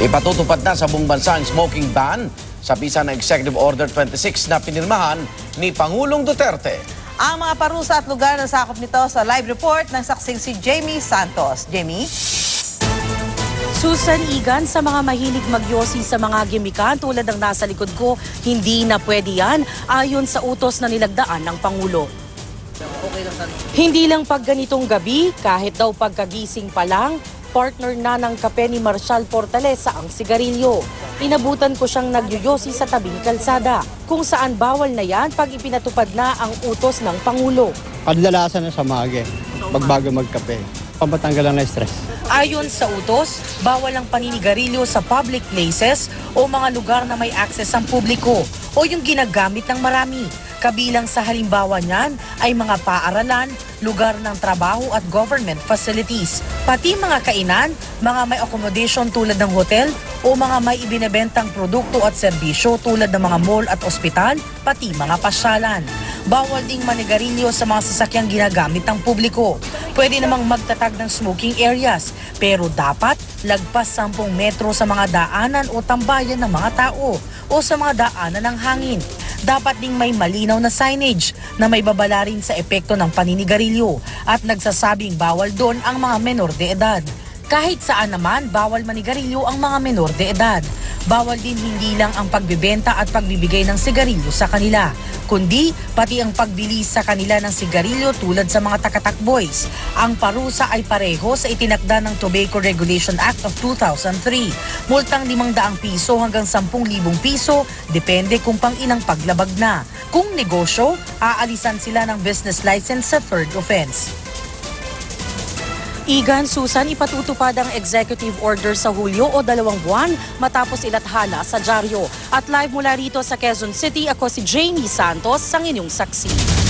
Ipatutupad na sa buong bansa ang smoking ban sa bisa ng Executive Order 26 na pinirmahan ni Pangulong Duterte. Ang mga parusa at lugar na sakop nito sa live report ng saksing si Jamie Santos. Jamie? Susan, Igan, sa mga mahilig magyosi sa mga gimikan tulad ng nasa likod ko, hindi na pwede yan ayon sa utos na nilagdaan ng Pangulo. Hindi lang pag ganitong gabi, kahit daw pagkagising pa lang, partner na ng kape ni Marcial Fortaleza ang sigarilyo. Inabutan ko siyang nagyoyosi sa tabing kalsada, kung saan bawal na yan pag ipinatupad na ang utos ng Pangulo. Kadalasan na sa maga, pagbago magkape, pampatanggal lang na stress. Ayon sa utos, bawal ang paninigarilyo sa public places o mga lugar na may access ang publiko o yung ginagamit ng marami. Kabilang sa halimbawa niyan ay mga paaralan, lugar ng trabaho at government facilities. Pati mga kainan, mga may accommodation tulad ng hotel o mga may ibinebentang produkto at serbisyo tulad ng mga mall at ospital, pati mga pasyalan. Bawal ding manigarilyo sa mga sasakyang ginagamit ng publiko. Pwede namang magtatag ng smoking areas, pero dapat lagpas 10 metro sa mga daanan o tambayan ng mga tao o sa mga daanan ng hangin. Dapat ding may malinaw na signage na may babala rin sa epekto ng paninigarilyo at nagsasabing bawal doon ang mga menor de edad. Kahit saan naman, bawal manigarilyo ang mga menor de edad. Bawal din hindi lang ang pagbebenta at pagbibigay ng sigarilyo sa kanila, kundi pati ang pagbili sa kanila ng sigarilyo tulad sa mga takatakboys. Ang parusa ay pareho sa itinakda ng Tobacco Regulation Act of 2003. Multang 500 piso hanggang 10,000 piso, depende kung pang ilang paglabag na. Kung negosyo, aalisan sila ng business license sa third offense. Igan, Susan, ipatutupad ang executive order sa Hulyo o 2 buwan matapos ilathala sa dyaryo. At live mula rito sa Quezon City, ako si Jamie Santos, ang inyong saksi.